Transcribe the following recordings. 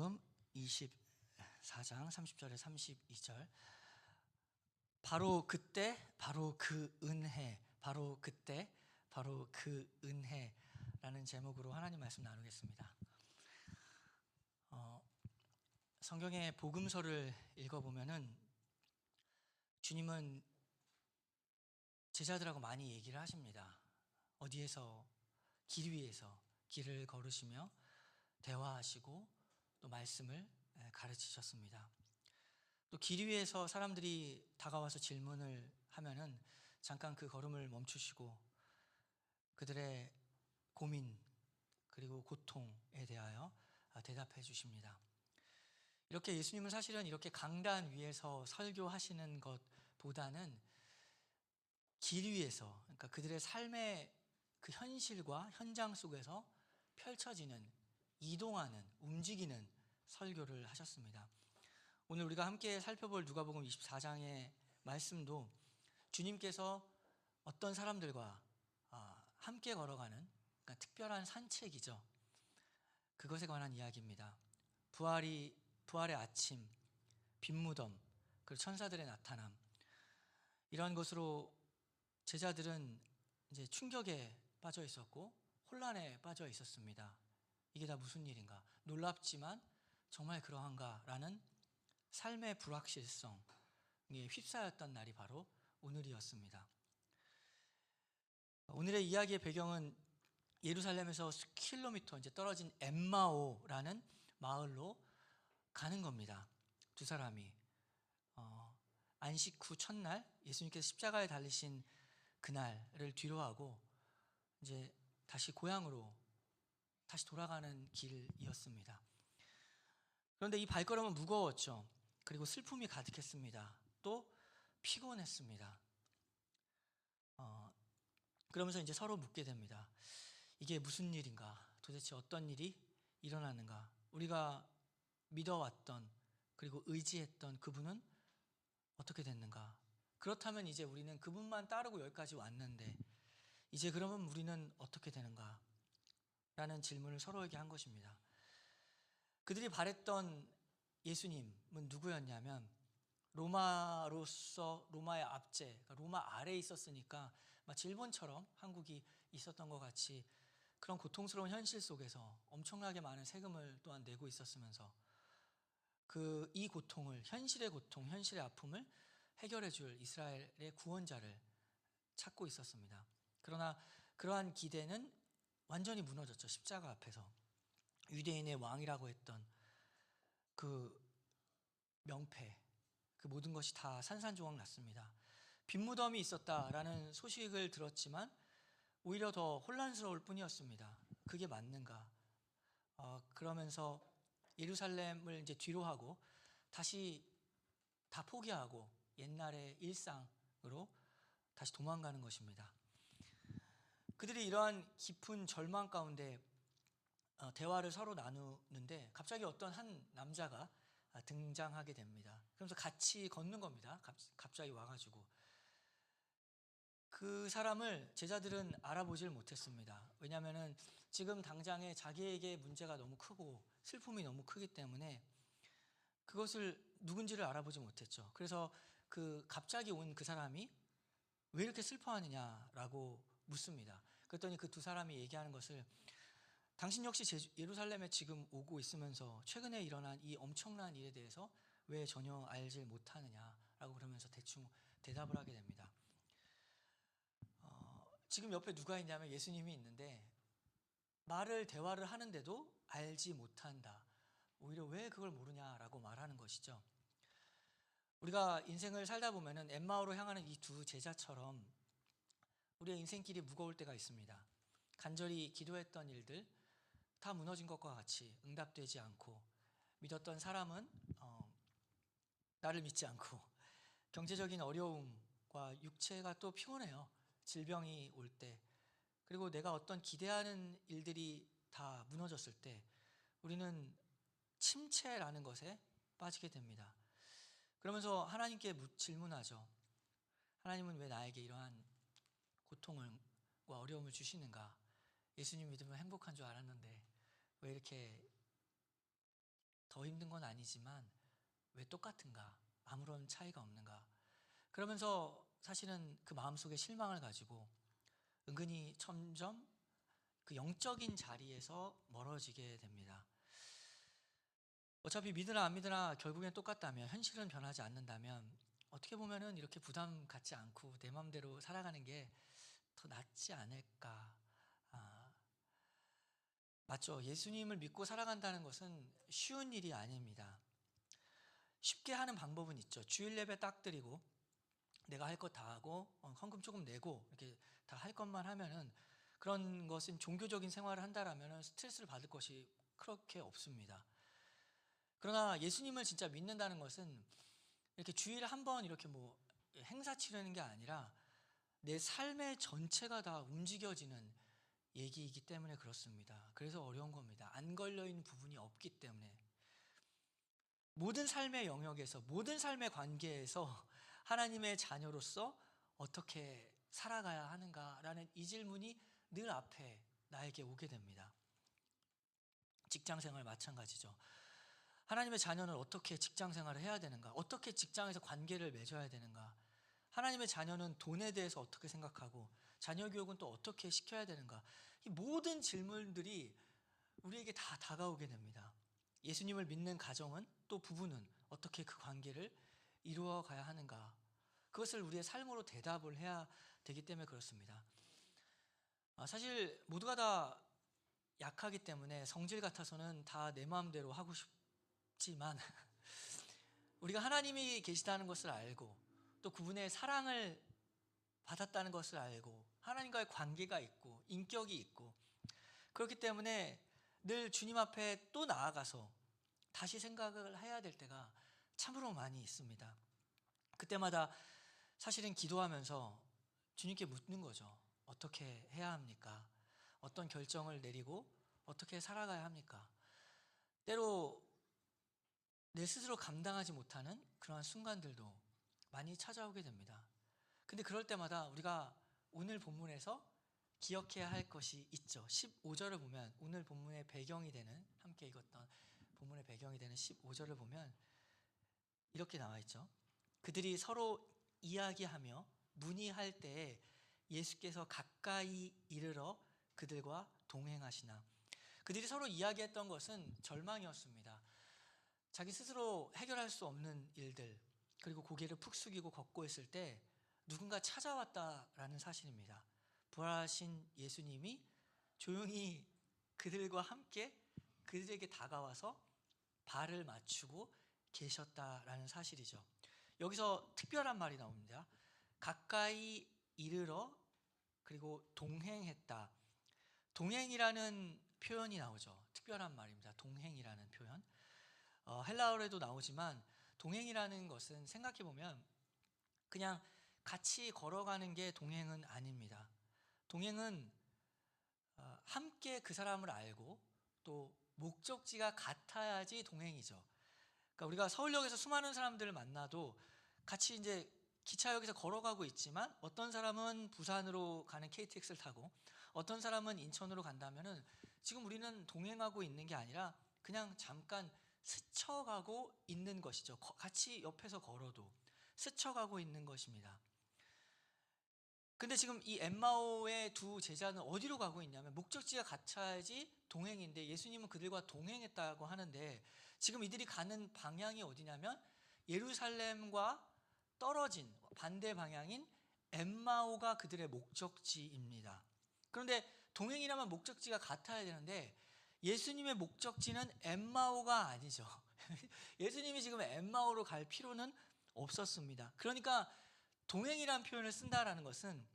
마태복음 24장 30절에 32절. 바로 그때 바로 그 은혜, 바로 그때 바로 그 은혜라는 제목으로 하나님 말씀 나누겠습니다. 성경의 복음서를 읽어보면은 주님은 제자들하고 많이 얘기를 하십니다. 어디에서, 길 위에서 길을 걸으시며 대화하시고 또 말씀을 가르치셨습니다. 또 길 위에서 사람들이 다가와서 질문을 하면은 잠깐 그 걸음을 멈추시고 그들의 고민 그리고 고통에 대하여 대답해 주십니다. 이렇게 예수님은 사실은 이렇게 강단 위에서 설교하시는 것보다는 길 위에서, 그러니까 그들의 삶의 그 현실과 현장 속에서 펼쳐지는, 이동하는, 움직이는 설교를 하셨습니다. 오늘 우리가 함께 살펴볼 누가복음 24장의 말씀도 주님께서 어떤 사람들과 함께 걸어가는, 그러니까 특별한 산책이죠. 그것에 관한 이야기입니다. 부활의 아침, 빈무덤, 그리고 천사들의 나타남, 이러한 것으로 제자들은 이제 충격에 빠져 있었고 혼란에 빠져 있었습니다. 이게 다 무슨 일인가? 놀랍지만 정말 그러한가라는 삶의 불확실성에 휩싸였던 날이 바로 오늘이었습니다. 오늘의 이야기의 배경은 예루살렘에서 수킬로미터 이제 떨어진 엠마오라는 마을로 가는 겁니다. 두 사람이 안식 후 첫날 예수님께서 십자가에 달리신 그날을 뒤로하고 이제 다시 고향으로 다시 돌아가는 길이었습니다. 그런데 이 발걸음은 무거웠죠. 그리고 슬픔이 가득했습니다. 또 피곤했습니다. 그러면서 이제 서로 묻게 됩니다. 이게 무슨 일인가? 도대체 어떤 일이 일어나는가? 우리가 믿어왔던 그리고 의지했던 그분은 어떻게 됐는가? 그렇다면 이제 우리는 그분만 따르고 여기까지 왔는데 이제 그러면 우리는 어떻게 되는가? 라는 질문을 서로에게 한 것입니다. 그들이 바랬던 예수님은 누구였냐면 로마로서 로마의 압제, 그러니까 로마 아래에 있었으니까 마치 일본처럼 한국이 있었던 것 같이 그런 고통스러운 현실 속에서 엄청나게 많은 세금을 또한 내고 있었으면서 이 고통을, 현실의 고통, 현실의 아픔을 해결해 줄 이스라엘의 구원자를 찾고 있었습니다. 그러나 그러한 기대는 완전히 무너졌죠. 십자가 앞에서 유대인의 왕이라고 했던 그 명패, 그 모든 것이 다 산산조각 났습니다. 빈무덤이 있었다라는 소식을 들었지만 오히려 더 혼란스러울 뿐이었습니다. 그게 맞는가? 그러면서 예루살렘을 이제 뒤로 하고 다시 다 포기하고 옛날의 일상으로 다시 도망가는 것입니다. 그들이 이러한 깊은 절망 가운데 대화를 서로 나누는데 갑자기 어떤 한 남자가 등장하게 됩니다. 그러면서 같이 걷는 겁니다. 갑자기 와가지고 그 사람을 제자들은 알아보질 못했습니다. 왜냐하면 지금 당장에 자기에게 문제가 너무 크고 슬픔이 너무 크기 때문에 그것을 누군지를 알아보지 못했죠. 그래서 그 갑자기 온 그 사람이 왜 이렇게 슬퍼하느냐라고 묻습니다. 그랬더니 그 두 사람이 얘기하는 것을 당신 역시 예루살렘에 지금 오고 있으면서 최근에 일어난 이 엄청난 일에 대해서 왜 전혀 알지 못하느냐라고 그러면서 대충 대답을 하게 됩니다. 지금 옆에 누가 있냐면 예수님이 있는데 대화를 하는데도 알지 못한다. 오히려 왜 그걸 모르냐라고 말하는 것이죠. 우리가 인생을 살다 보면은 엠마오로 향하는 이 두 제자처럼 우리의 인생길이 무거울 때가 있습니다. 간절히 기도했던 일들 다 무너진 것과 같이 응답되지 않고 믿었던 사람은 나를 믿지 않고 경제적인 어려움과 육체가 또 피곤해요. 질병이 올 때, 그리고 내가 어떤 기대하는 일들이 다 무너졌을 때 우리는 침체라는 것에 빠지게 됩니다. 그러면서 하나님께 질문하죠. 하나님은 왜 나에게 이러한 고통과 어려움을 주시는가? 예수님 믿으면 행복한 줄 알았는데 왜 이렇게 더 힘든 건 아니지만 왜 똑같은가? 아무런 차이가 없는가? 그러면서 사실은 그 마음속에 실망을 가지고 은근히 점점 그 영적인 자리에서 멀어지게 됩니다. 어차피 믿으나 안 믿으나 결국엔 똑같다면, 현실은 변하지 않는다면 어떻게 보면은 이렇게 부담 갖지 않고 내 마음대로 살아가는 게 더 낫지 않을까. 맞죠? 예수님을 믿고 살아간다는 것은 쉬운 일이 아닙니다. 쉽게 하는 방법은 있죠. 주일 예배 딱 드리고 내가 할 것 다 하고 헌금 조금 내고 이렇게 다 할 것만 하면은, 그런 것은 종교적인 생활을 한다라면은 스트레스를 받을 것이 그렇게 없습니다. 그러나 예수님을 진짜 믿는다는 것은 이렇게 주일에 한 번 이렇게 뭐 행사 치르는 게 아니라 내 삶의 전체가 다 움직여지는 얘기이기 때문에 그렇습니다. 그래서 어려운 겁니다. 안 걸려있는 부분이 없기 때문에. 모든 삶의 영역에서, 모든 삶의 관계에서 하나님의 자녀로서 어떻게 살아가야 하는가라는 이 질문이 늘 앞에 나에게 오게 됩니다. 직장생활 마찬가지죠. 하나님의 자녀는 어떻게 직장생활을 해야 되는가? 어떻게 직장에서 관계를 맺어야 되는가? 하나님의 자녀는 돈에 대해서 어떻게 생각하고 자녀 교육은 또 어떻게 시켜야 되는가? 이 모든 질문들이 우리에게 다 다가오게 됩니다. 예수님을 믿는 가정은, 또 부부는 어떻게 그 관계를 이루어 가야 하는가? 그것을 우리의 삶으로 대답을 해야 되기 때문에 그렇습니다. 사실 모두가 다 약하기 때문에 성질 같아서는 다 내 마음대로 하고 싶지만 우리가 하나님이 계시다는 것을 알고 또 그분의 사랑을 받았다는 것을 알고 하나님과의 관계가 있고 인격이 있고, 그렇기 때문에 늘 주님 앞에 또 나아가서 다시 생각을 해야 될 때가 참으로 많이 있습니다. 그때마다 사실은 기도하면서 주님께 묻는 거죠. 어떻게 해야 합니까? 어떤 결정을 내리고 어떻게 살아가야 합니까? 때로 내 스스로 감당하지 못하는 그러한 순간들도 많이 찾아오게 됩니다. 근데 그럴 때마다 우리가 오늘 본문에서 기억해야 할 것이 있죠. 15절을 보면, 오늘 본문의 배경이 되는, 함께 읽었던 본문의 배경이 되는 15절을 보면 이렇게 나와 있죠. 그들이 서로 이야기하며 문의할 때에 예수께서 가까이 이르러 그들과 동행하시나. 그들이 서로 이야기했던 것은 절망이었습니다. 자기 스스로 해결할 수 없는 일들, 그리고 고개를 푹 숙이고 걷고 있을 때 누군가 찾아왔다라는 사실입니다. 부활하신 예수님이 조용히 그들과 함께 그들에게 다가와서 발을 맞추고 계셨다라는 사실이죠. 여기서 특별한 말이 나옵니다. 가까이 이르러, 그리고 동행했다. 동행이라는 표현이 나오죠. 특별한 말입니다. 동행이라는 표현. 헬라어에도 나오지만 동행이라는 것은 생각해보면 그냥 같이 걸어가는 게 동행은 아닙니다. 동행은 함께 그 사람을 알고 또 목적지가 같아야지 동행이죠. 그러니까 우리가 서울역에서 수많은 사람들을 만나도 같이 이제 기차역에서 걸어가고 있지만 어떤 사람은 부산으로 가는 KTX를 타고 어떤 사람은 인천으로 간다면은 지금 우리는 동행하고 있는 게 아니라 그냥 잠깐 스쳐가고 있는 것이죠. 같이 옆에서 걸어도 스쳐가고 있는 것입니다. 근데 지금 이 엠마오의 두 제자는 어디로 가고 있냐면, 목적지가 같아야지 동행인데 예수님은 그들과 동행했다고 하는데, 지금 이들이 가는 방향이 어디냐면 예루살렘과 떨어진 반대 방향인 엠마오가 그들의 목적지입니다. 그런데 동행이라면 목적지가 같아야 되는데 예수님의 목적지는 엠마오가 아니죠. 예수님이 지금 엠마오로 갈 필요는 없었습니다. 그러니까 동행이라는 표현을 쓴다라는 것은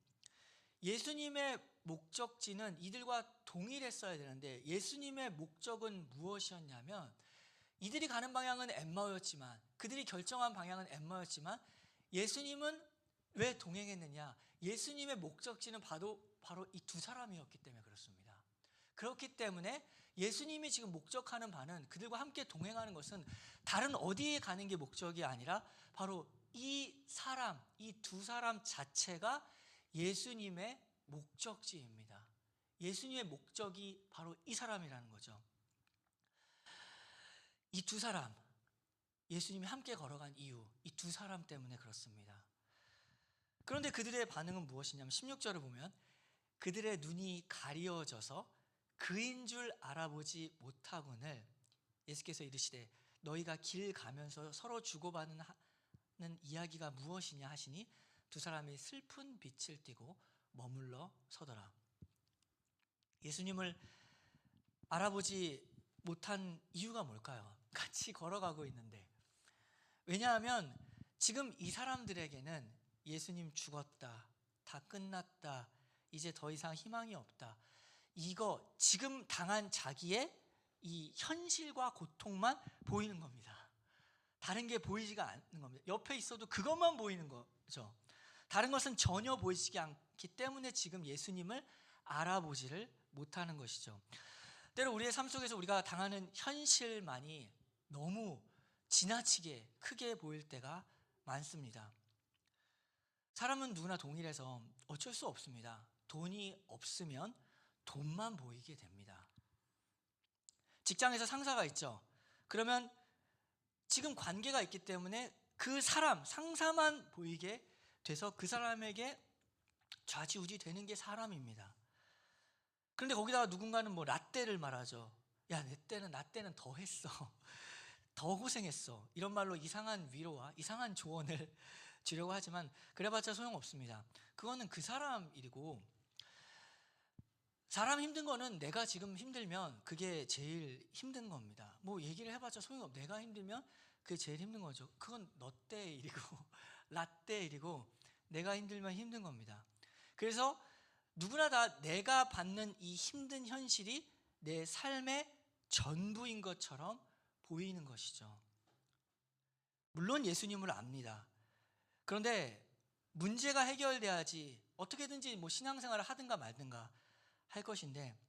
예수님의 목적지는 이들과 동일했어야 되는데 예수님의 목적은 무엇이었냐면, 이들이 가는 방향은 엠마오였지만, 그들이 결정한 방향은 엠마오였지만 예수님은 왜 동행했느냐? 예수님의 목적지는 바로 이 두 사람이었기 때문에 그렇습니다. 그렇기 때문에 예수님이 지금 목적하는 바는, 그들과 함께 동행하는 것은 다른 어디에 가는 게 목적이 아니라 바로 이 사람, 이 두 사람 자체가 예수님의 목적지입니다. 예수님의 목적이 바로 이 사람이라는 거죠. 이 두 사람, 예수님이 함께 걸어간 이유, 이 두 사람 때문에 그렇습니다. 그런데 그들의 반응은 무엇이냐면 16절을 보면 그들의 눈이 가리워져서 그인 줄 알아보지 못하거늘 예수께서 이르시되 너희가 길 가면서 서로 주고받는 이야기가 무엇이냐 하시니 두 사람이 슬픈 빛을 띠고 머물러 서더라. 예수님을 알아보지 못한 이유가 뭘까요? 같이 걸어가고 있는데. 왜냐하면 지금 이 사람들에게는 예수님 죽었다, 다 끝났다, 이제 더 이상 희망이 없다, 이거 지금 당한 자기의 이 현실과 고통만 보이는 겁니다. 다른 게 보이지가 않는 겁니다. 옆에 있어도 그것만 보이는 거죠. 다른 것은 전혀 보이지 않기 때문에 지금 예수님을 알아보지를 못하는 것이죠. 때로 우리의 삶 속에서 우리가 당하는 현실만이 너무 지나치게 크게 보일 때가 많습니다. 사람은 누구나 동일해서 어쩔 수 없습니다. 돈이 없으면 돈만 보이게 됩니다. 직장에서 상사가 있죠. 그러면 지금 관계가 있기 때문에 그 사람, 상사만 보이게 돼서 그 사람에게 좌지우지 되는 게 사람입니다. 그런데 거기다가 누군가는 뭐 라떼를 말하죠. 야, 나 때는 더 했어. 더 고생했어. 이런 말로 이상한 위로와 이상한 조언을 주려고 하지만 그래봤자 소용없습니다. 그거는 그 사람 일이고, 사람 힘든 거는 내가 지금 힘들면 그게 제일 힘든 겁니다. 뭐 얘기를 해봤자 소용없어. 내가 힘들면 그게 제일 힘든 거죠. 그건 너 때 일이고 라떼 일이고 내가 힘들면 힘든 겁니다. 그래서 누구나 다 내가 받는 이 힘든 현실이 내 삶의 전부인 것처럼 보이는 것이죠. 물론 예수님을 압니다. 그런데 문제가 해결돼야지 어떻게든지 뭐 신앙생활을 하든가 말든가 할 것인데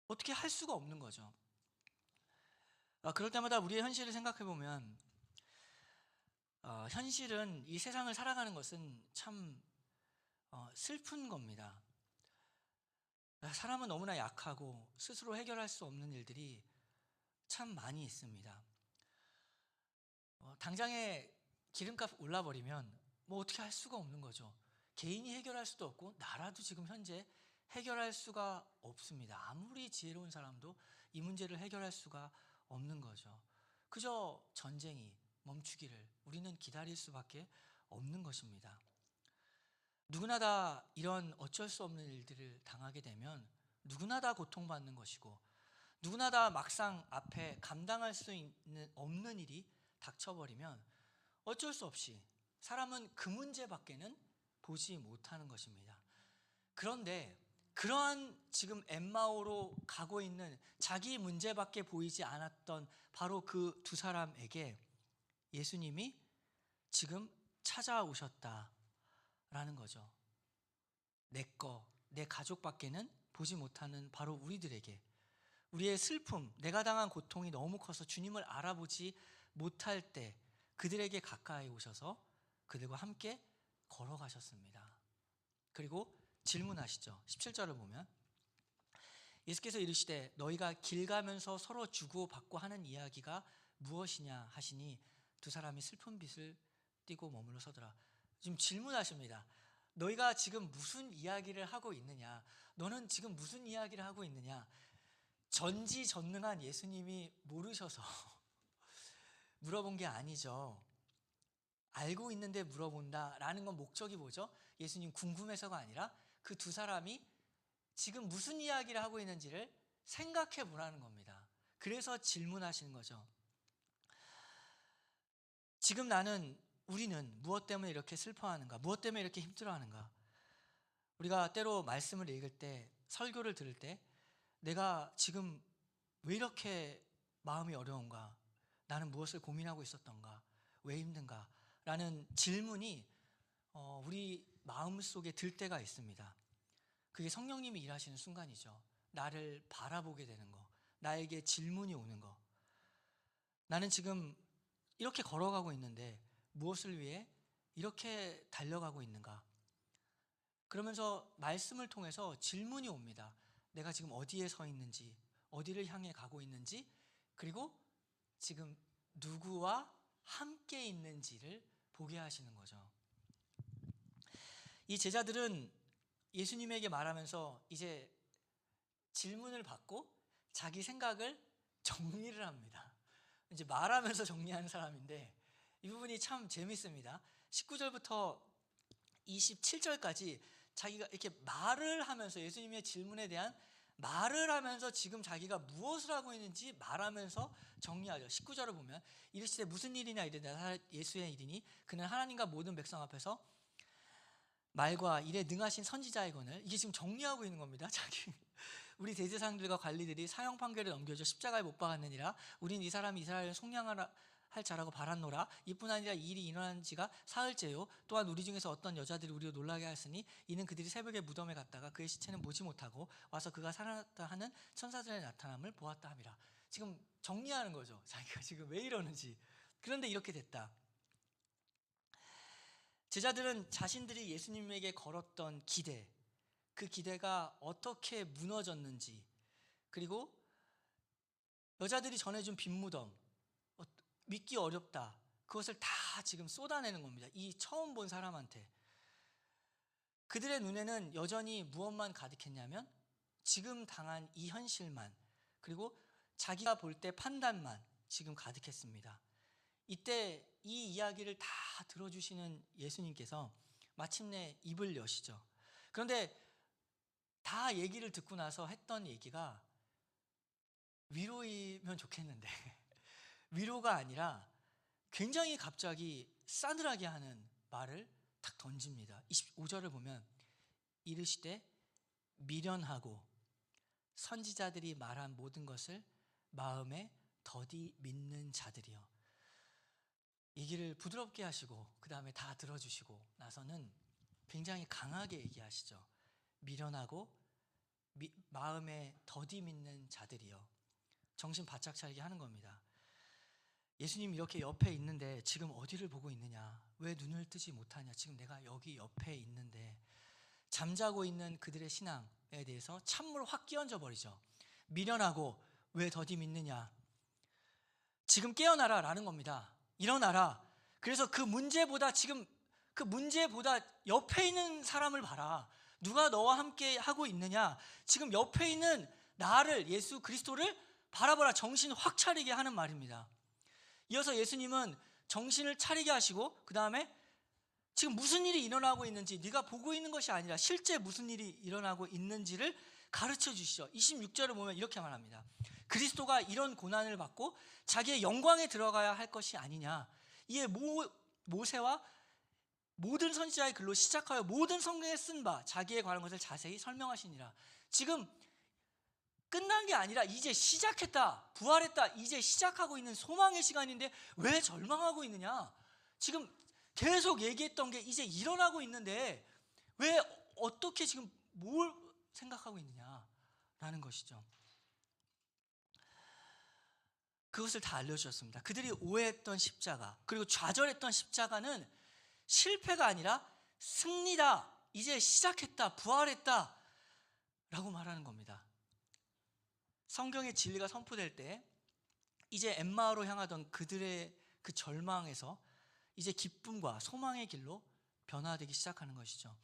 어떻게 할 수가 없는 거죠. 그럴 때마다 우리의 현실을 생각해 보면 현실은 이 세상을 살아가는 것은 참 슬픈 겁니다. 사람은 너무나 약하고 스스로 해결할 수 없는 일들이 참 많이 있습니다. 당장에 기름값 올라버리면 뭐 어떻게 할 수가 없는 거죠. 개인이 해결할 수도 없고 나라도 지금 현재 해결할 수가 없습니다. 아무리 지혜로운 사람도 이 문제를 해결할 수가 없는 거죠. 그저 전쟁이 멈추기를 우리는 기다릴 수밖에 없는 것입니다. 누구나 다 이런 어쩔 수 없는 일들을 당하게 되면 누구나 다 고통받는 것이고 누구나 다 막상 앞에 감당할 수 없는 일이 닥쳐버리면 어쩔 수 없이 사람은 그 문제밖에는 보지 못하는 것입니다. 그런데 그러한 지금 엠마오로 가고 있는 자기 문제밖에 보이지 않았던 바로 그 두 사람에게 예수님이 지금 찾아오셨다라는 거죠. 내 가족밖에는 보지 못하는 바로 우리들에게 우리의 슬픔, 내가 당한 고통이 너무 커서 주님을 알아보지 못할 때 그들에게 가까이 오셔서 그들과 함께 걸어가셨습니다. 그리고 질문하시죠. 17절을 보면 예수께서 이르시되 너희가 길 가면서 서로 주고받고 하는 이야기가 무엇이냐 하시니 두 사람이 슬픈 빛을 띠고 머물러 서더라. 지금 질문하십니다. 너희가 지금 무슨 이야기를 하고 있느냐? 너는 지금 무슨 이야기를 하고 있느냐? 전지전능한 예수님이 모르셔서 물어본 게 아니죠. 알고 있는데 물어본다라는 건 목적이 뭐죠? 예수님 궁금해서가 아니라 그 두 사람이 지금 무슨 이야기를 하고 있는지를 생각해 보라는 겁니다. 그래서 질문하시는 거죠. 지금 우리는 무엇 때문에 이렇게 슬퍼하는가? 무엇 때문에 이렇게 힘들어하는가? 우리가 때로 말씀을 읽을 때, 설교를 들을 때 내가 지금 왜 이렇게 마음이 어려운가? 나는 무엇을 고민하고 있었던가? 왜 힘든가? 라는 질문이 우리 마음속에 들 때가 있습니다. 그게 성령님이 일하시는 순간이죠. 나를 바라보게 되는 거, 나에게 질문이 오는 거. 나는 지금 이렇게 걸어가고 있는데 무엇을 위해 이렇게 달려가고 있는가? 그러면서 말씀을 통해서 질문이 옵니다. 내가 지금 어디에 서 있는지, 어디를 향해 가고 있는지, 그리고 지금 누구와 함께 있는지를 보게 하시는 거죠. 이 제자들은 예수님에게 말하면서 이제 질문을 받고 자기 생각을 정리를 합니다. 이제 말하면서 정리하는 사람인데 이 부분이 참 재밌습니다. 19절부터 27절까지 자기가 이렇게 말을 하면서, 예수님의 질문에 대한 말을 하면서 지금 자기가 무엇을 하고 있는지 말하면서 정리하죠. 19절을 보면 이르시되 무슨 일이냐 이르되 예수의 일이니 그는 하나님과 모든 백성 앞에서 말과 일에 능하신 선지자의 권을, 이게 지금 정리하고 있는 겁니다. 자기 우리 대제사장들과 관리들이 사형 판결을 넘겨줘 십자가에 못 박았느니라. 우린 이 사람이 이스라엘을 속량하라 할 자라고 바랐노라. 이뿐 아니라 이 일이 일어난 지가 사흘째요. 또한 우리 중에서 어떤 여자들이 우리를 놀라게 하였으니 이는 그들이 새벽에 무덤에 갔다가 그의 시체는 보지 못하고 와서 그가 살아났다 하는 천사들의 나타남을 보았다 함이라. 지금 정리하는 거죠. 자기가 지금 왜 이러는지. 그런데 이렇게 됐다. 제자들은 자신들이 예수님에게 걸었던 기대, 그 기대가 어떻게 무너졌는지, 그리고 여자들이 전해준 빈무덤, 믿기 어렵다, 그것을 다 지금 쏟아내는 겁니다. 이 처음 본 사람한테. 그들의 눈에는 여전히 무엇만 가득했냐면 지금 당한 이 현실만, 그리고 자기가 볼 때 판단만 지금 가득했습니다. 이때 이 이야기를 다 들어주시는 예수님께서 마침내 입을 여시죠. 그런데 다 얘기를 듣고 나서 했던 얘기가 위로이면 좋겠는데 위로가 아니라 굉장히 갑자기 싸늘하게 하는 말을 탁 던집니다. 25절을 보면 이르시되 미련하고 선지자들이 말한 모든 것을 마음에 더디 믿는 자들이여. 얘기를 부드럽게 하시고 그 다음에 다 들어주시고 나서는 굉장히 강하게 얘기하시죠. 미련하고 마음에 더디 믿는 자들이여. 정신 바짝 차리게 하는 겁니다. 예수님 이렇게 옆에 있는데 지금 어디를 보고 있느냐? 왜 눈을 뜨지 못하냐? 지금 내가 여기 옆에 있는데. 잠자고 있는 그들의 신앙에 대해서 찬물 확 끼얹어 버리죠. 미련하고 왜 더디 믿느냐? 지금 깨어나라 라는 겁니다. 일어나라. 그래서 그 문제보다 옆에 있는 사람을 봐라. 누가 너와 함께 하고 있느냐? 지금 옆에 있는 나를, 예수 그리스도를 바라보라. 정신 확 차리게 하는 말입니다. 이어서 예수님은 정신을 차리게 하시고 그 다음에 지금 무슨 일이 일어나고 있는지, 네가 보고 있는 것이 아니라 실제 무슨 일이 일어나고 있는지를 가르쳐 주시죠. 26절을 보면 이렇게 말합니다. 그리스도가 이런 고난을 받고 자기의 영광에 들어가야 할 것이 아니냐. 이에 모세와 모든 선지자의 글로 시작하여 모든 성경에 쓴 바 자기에 관한 것을 자세히 설명하시니라. 지금 끝난 게 아니라 이제 시작했다. 부활했다. 이제 시작하고 있는 소망의 시간인데 왜 절망하고 있느냐? 지금 계속 얘기했던 게 이제 일어나고 있는데 왜 어떻게 지금 뭘 생각하고 있느냐라는 것이죠. 그것을 다 알려주셨습니다. 그들이 오해했던 십자가, 그리고 좌절했던 십자가는 실패가 아니라 승리다. 이제 시작했다. 부활했다. 라고 말하는 겁니다. 성경의 진리가 선포될 때 이제 엠마오로 향하던 그들의 그 절망에서 이제 기쁨과 소망의 길로 변화되기 시작하는 것이죠.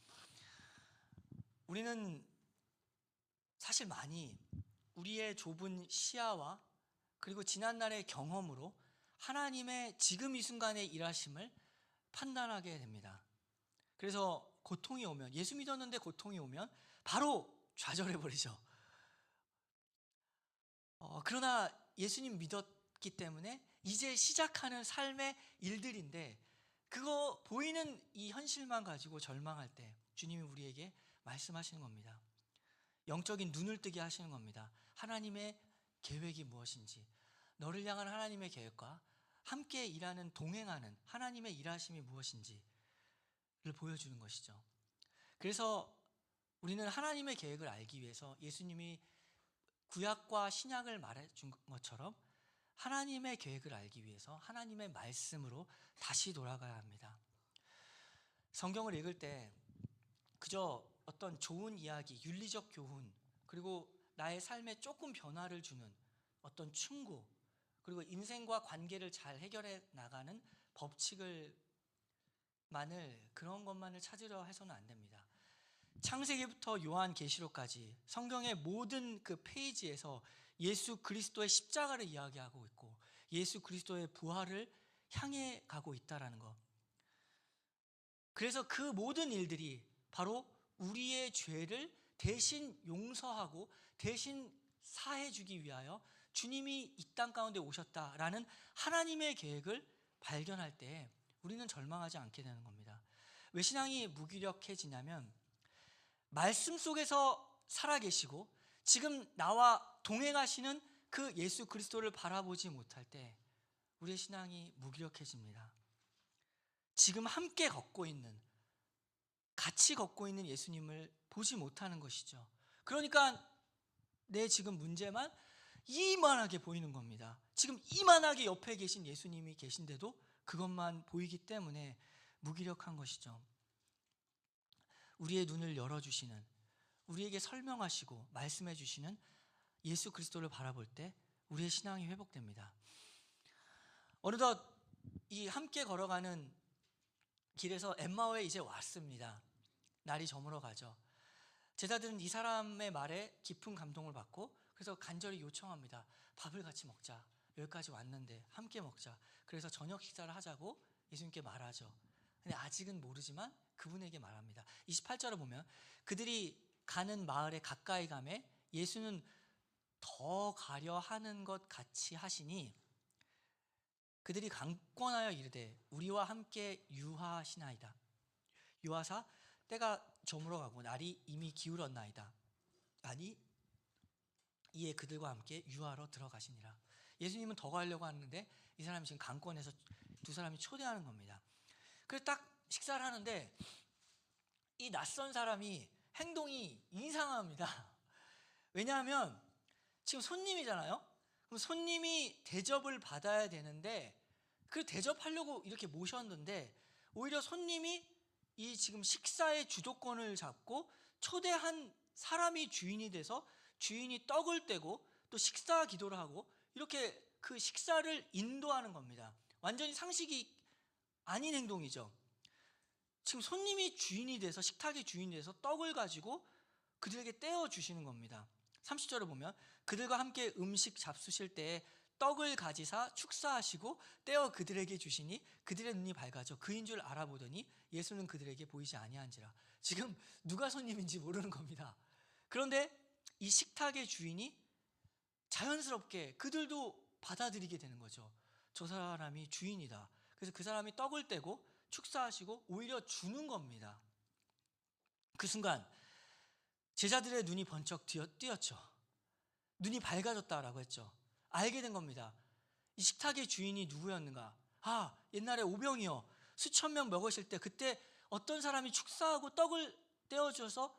우리는 사실 많이 우리의 좁은 시야와 그리고 지난날의 경험으로 하나님의 지금 이 순간의 일하심을 판단하게 됩니다. 그래서 고통이 오면, 예수 믿었는데 고통이 오면 바로 좌절해버리죠. 그러나 예수님 믿었기 때문에 이제 시작하는 삶의 일들인데 그거 보이는 이 현실만 가지고 절망할 때 주님이 우리에게 말씀하시는 겁니다. 영적인 눈을 뜨게 하시는 겁니다. 하나님의 계획이 무엇인지, 너를 향한 하나님의 계획과 함께 일하는, 동행하는 하나님의 일하심이 무엇인지를 보여주는 것이죠. 그래서 우리는 하나님의 계획을 알기 위해서 예수님이 구약과 신약을 말해준 것처럼 하나님의 계획을 알기 위해서 하나님의 말씀으로 다시 돌아가야 합니다. 성경을 읽을 때 그저 어떤 좋은 이야기, 윤리적 교훈, 그리고 나의 삶에 조금 변화를 주는 어떤 충고, 그리고 인생과 관계를 잘 해결해 나가는 그런 것만을 찾으려 해서는 안 됩니다. 창세기부터 요한계시록까지 성경의 모든 그 페이지에서 예수 그리스도의 십자가를 이야기하고 있고 예수 그리스도의 부활을 향해 가고 있다라는 것. 그래서 그 모든 일들이 바로 우리의 죄를 대신 용서하고 대신 사해 주기 위하여 주님이 이 땅 가운데 오셨다라는 하나님의 계획을 발견할 때 우리는 절망하지 않게 되는 겁니다. 왜 신앙이 무기력해지냐면 말씀 속에서 살아계시고 지금 나와 동행하시는 그 예수 그리스도를 바라보지 못할 때 우리의 신앙이 무기력해집니다. 지금 함께 걷고 있는, 같이 걷고 있는 예수님을 보지 못하는 것이죠. 그러니까 내 지금 문제만 이만하게 보이는 겁니다. 지금 이만하게 옆에 계신 예수님이 계신데도 그것만 보이기 때문에 무기력한 것이죠. 우리의 눈을 열어주시는, 우리에게 설명하시고 말씀해 주시는 예수 그리스도를 바라볼 때 우리의 신앙이 회복됩니다. 어느덧 이 함께 걸어가는 길에서 엠마오에 이제 왔습니다. 날이 저물어 가죠. 제자들은 이 사람의 말에 깊은 감동을 받고 그래서 간절히 요청합니다. 밥을 같이 먹자. 여기까지 왔는데 함께 먹자. 그래서 저녁 식사를 하자고 예수님께 말하죠. 근데 아직은 모르지만 그분에게 말합니다. 28절을 보면 그들이 가는 마을에 가까이 가매 예수는 더 가려 하는 것 같이 하시니 그들이 강권하여 이르되 우리와 함께 유하시나이다. 유하사 때가 저물어가고 날이 이미 기울었나이다. 아니 이에 그들과 함께 유하러 들어가시니라. 예수님은 더 가려고 하는데 이 사람이 지금 강권해서 두 사람이 초대하는 겁니다. 그래서 딱 식사를 하는데 이 낯선 사람이 행동이 이상합니다. 왜냐하면 지금 손님이잖아요. 그럼 손님이 대접을 받아야 되는데 그 대접하려고 이렇게 모셨는데 오히려 손님이 이 지금 식사의 주도권을 잡고 초대한 사람이 주인이 돼서 주인이 떡을 떼고 또 식사 기도를 하고 이렇게 그 식사를 인도하는 겁니다. 완전히 상식이 아닌 행동이죠. 지금 손님이 주인이 돼서 식탁의 주인이 돼서 떡을 가지고 그들에게 떼어 주시는 겁니다. 30절을 보면 그들과 함께 음식 잡수실 때에 떡을 가지사 축사하시고 떼어 그들에게 주시니 그들의 눈이 밝아져 그인 줄 알아보더니 예수는 그들에게 보이지 아니한지라. 지금 누가 손님인지 모르는 겁니다. 그런데 이 식탁의 주인이 자연스럽게 그들도 받아들이게 되는 거죠. 저 사람이 주인이다. 그래서 그 사람이 떡을 떼고 축사하시고 오히려 주는 겁니다. 그 순간 제자들의 눈이 번쩍 띄었죠. 눈이 밝아졌다라고 했죠. 알게 된 겁니다. 이 식탁의 주인이 누구였는가? 아, 옛날에 오병이어 수천 명 먹으실 때 그때 어떤 사람이 축사하고 떡을 떼어줘서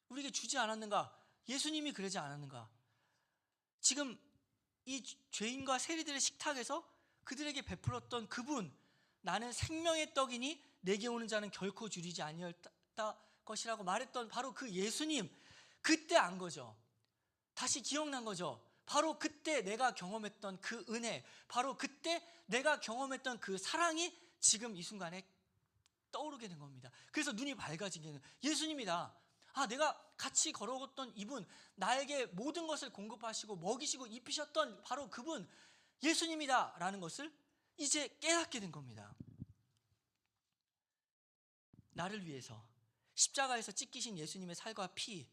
우리에게 주지 않았는가? 예수님이 그러지 않았는가? 지금 이 죄인과 세리들의 식탁에서 그들에게 베풀었던 그분, 나는 생명의 떡이니 내게 오는 자는 결코 줄이지 아니할 것이라고 말했던 바로 그 예수님, 그때 안 거죠. 다시 기억난 거죠. 바로 그때 내가 경험했던 그 은혜, 바로 그때 내가 경험했던 그 사랑이 지금 이 순간에 떠오르게 된 겁니다. 그래서 눈이 밝아지게 되는 예수님이다. 아, 내가 같이 걸어갔던 이분, 나에게 모든 것을 공급하시고 먹이시고 입히셨던 바로 그분 예수님이다 라는 것을 이제 깨닫게 된 겁니다. 나를 위해서 십자가에서 찢기신 예수님의 살과 피,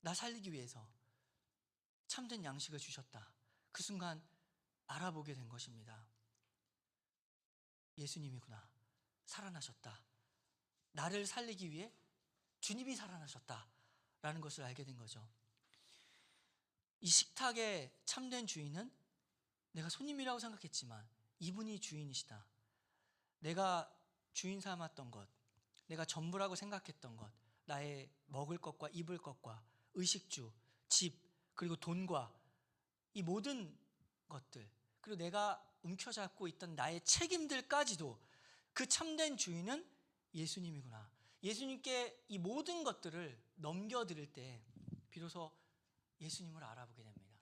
나 살리기 위해서 참된 양식을 주셨다. 그 순간 알아보게 된 것입니다. 예수님이구나. 살아나셨다. 나를 살리기 위해 주님이 살아나셨다라는 것을 알게 된 거죠. 이 식탁의 참된 주인은 내가 손님이라고 생각했지만 이분이 주인이시다. 내가 주인 삼았던 것, 내가 전부라고 생각했던 것, 나의 먹을 것과 입을 것과 의식주, 집, 그리고 돈과 이 모든 것들, 그리고 내가 움켜잡고 있던 나의 책임들까지도 그 참된 주인은 예수님이구나. 예수님께 이 모든 것들을 넘겨드릴 때 비로소 예수님을 알아보게 됩니다.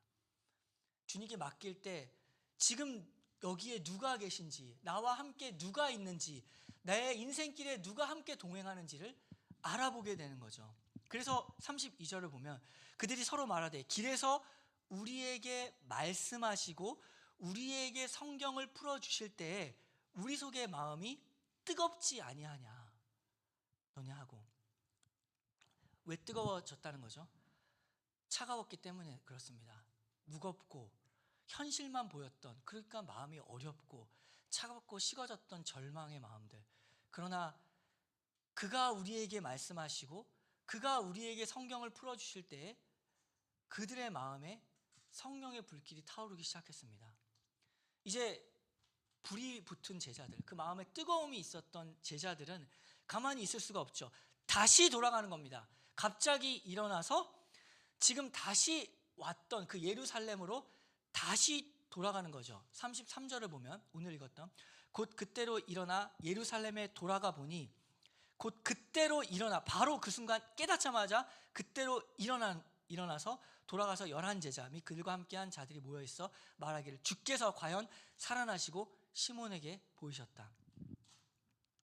주님께 맡길 때 지금 여기에 누가 계신지, 나와 함께 누가 있는지, 나의 인생길에 누가 함께 동행하는지를 알아보게 되는 거죠. 그래서 32절을 보면 그들이 서로 말하되 길에서 우리에게 말씀하시고 우리에게 성경을 풀어주실 때에 우리 속의 마음이 뜨겁지 아니하냐 너냐 하고. 왜 뜨거워졌다는 거죠? 차가웠기 때문에 그렇습니다. 무겁고 현실만 보였던, 그러니까 마음이 어렵고 차갑고 식어졌던 절망의 마음들. 그러나 그가 우리에게 말씀하시고 그가 우리에게 성경을 풀어주실 때에 그들의 마음에 성령의 불길이 타오르기 시작했습니다. 이제 불이 붙은 제자들, 그 마음에 뜨거움이 있었던 제자들은 가만히 있을 수가 없죠. 다시 돌아가는 겁니다. 갑자기 일어나서 지금 다시 왔던 그 예루살렘으로 다시 돌아가는 거죠. 33절을 보면 오늘 읽었던 곧 그때로 일어나 예루살렘에 돌아가 보니, 곧 그때로 일어나 바로 그 순간 깨닫자마자 그때로 일어나서 돌아가서 11제자 및 그들과 함께한 자들이 모여있어 말하기를 주께서 과연 살아나시고 시몬에게 보이셨다.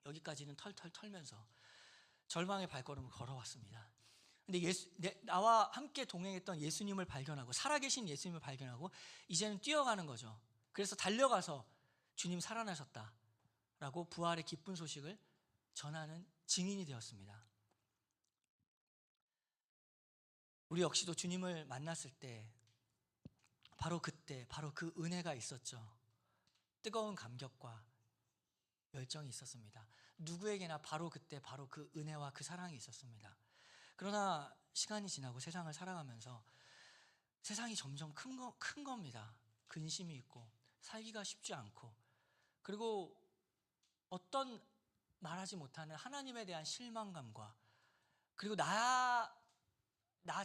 여기까지는 털털 털면서 절망의 발걸음을 걸어왔습니다. 근데 나와 함께 동행했던 예수님을 발견하고 살아계신 예수님을 발견하고 이제는 뛰어가는 거죠. 그래서 달려가서 주님 살아나셨다라고 부활의 기쁜 소식을 전하는 증인이 되었습니다. 우리 역시도 주님을 만났을 때 바로 그때 바로 그 은혜가 있었죠. 뜨거운 감격과 열정이 있었습니다. 누구에게나 바로 그때 바로 그 은혜와 그 사랑이 있었습니다. 그러나 시간이 지나고 세상을 살아가면서 세상이 점점 큰 겁니다. 근심이 있고 살기가 쉽지 않고, 그리고 어떤 말하지 못하는 하나님에 대한 실망감과, 그리고 나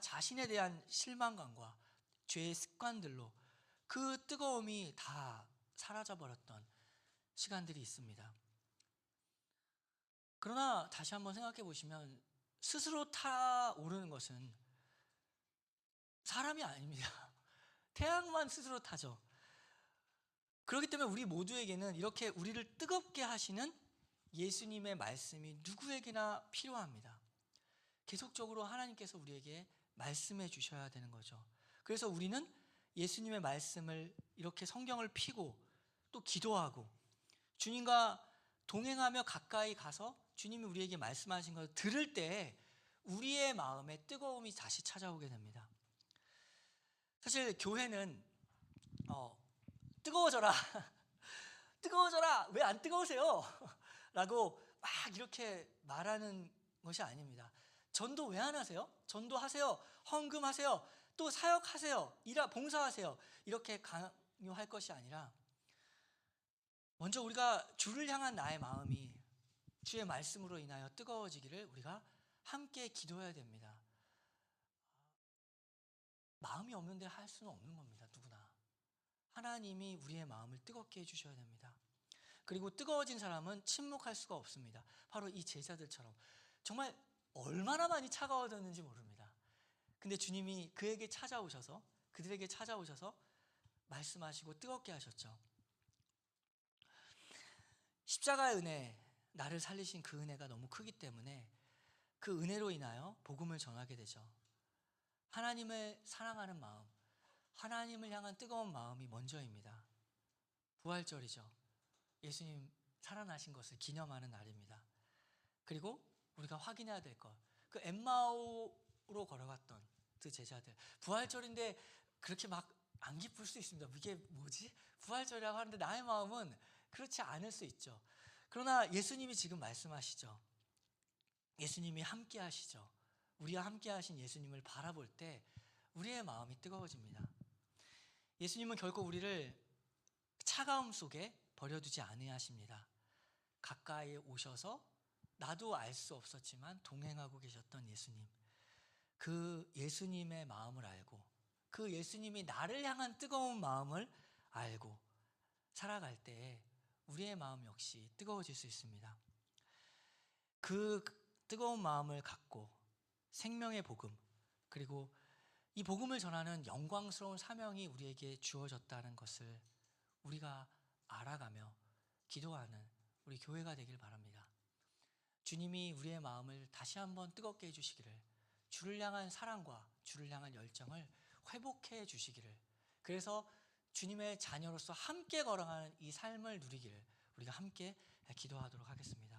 자신에 대한 실망감과 죄의 습관들로 그 뜨거움이 다 사라져버렸던 시간들이 있습니다. 그러나 다시 한번 생각해 보시면 스스로 타오르는 것은 사람이 아닙니다. 태양만 스스로 타죠. 그렇기 때문에 우리 모두에게는 이렇게 우리를 뜨겁게 하시는 예수님의 말씀이 누구에게나 필요합니다. 계속적으로 하나님께서 우리에게 말씀해 주셔야 되는 거죠. 그래서 우리는 예수님의 말씀을 이렇게 성경을 펴고 또 기도하고 주님과 동행하며 가까이 가서 주님이 우리에게 말씀하신 것을 들을 때 우리의 마음에 뜨거움이 다시 찾아오게 됩니다. 사실 교회는 뜨거워져라 뜨거워져라, 왜 안 뜨거우세요? 라고 막 이렇게 말하는 것이 아닙니다. 전도 왜 안 하세요? 전도하세요. 헌금하세요. 또 사역하세요. 봉사하세요. 이렇게 강요할 것이 아니라 먼저 우리가 주를 향한 나의 마음이 주의 말씀으로 인하여 뜨거워지기를 우리가 함께 기도해야 됩니다. 마음이 없는데 할 수는 없는 겁니다. 누구나. 하나님이 우리의 마음을 뜨겁게 해주셔야 됩니다. 그리고 뜨거워진 사람은 침묵할 수가 없습니다. 바로 이 제자들처럼 정말 얼마나 많이 차가워졌는지 모릅니다. 근데 주님이 그들에게 찾아오셔서 말씀하시고 뜨겁게 하셨죠. 십자가의 은혜, 나를 살리신 그 은혜가 너무 크기 때문에 그 은혜로 인하여 복음을 전하게 되죠. 하나님을 사랑하는 마음, 하나님을 향한 뜨거운 마음이 먼저입니다. 부활절이죠. 예수님 살아나신 것을 기념하는 날입니다. 그리고 우리가 확인해야 될 것, 그 엠마오로 걸어갔던 그 제자들, 부활절인데 그렇게 막 안 기쁠 수 있습니다. 이게 뭐지? 부활절이라고 하는데 나의 마음은 그렇지 않을 수 있죠. 그러나 예수님이 지금 말씀하시죠. 예수님이 함께 하시죠. 우리와 함께 하신 예수님을 바라볼 때 우리의 마음이 뜨거워집니다. 예수님은 결코 우리를 차가움 속에 버려두지 아니하십니다. 가까이 오셔서 나도 알 수 없었지만 동행하고 계셨던 예수님, 그 예수님의 마음을 알고 그 예수님이 나를 향한 뜨거운 마음을 알고 살아갈 때 우리의 마음 역시 뜨거워질 수 있습니다. 그 뜨거운 마음을 갖고 생명의 복음, 그리고 이 복음을 전하는 영광스러운 사명이 우리에게 주어졌다는 것을 우리가 알아가며 기도하는 우리 교회가 되길 바랍니다. 주님이 우리의 마음을 다시 한번 뜨겁게 해주시기를, 주를 향한 사랑과 주를 향한 열정을 회복해 주시기를, 그래서 주님의 자녀로서 함께 걸어가는 이 삶을 누리기를 우리가 함께 기도하도록 하겠습니다.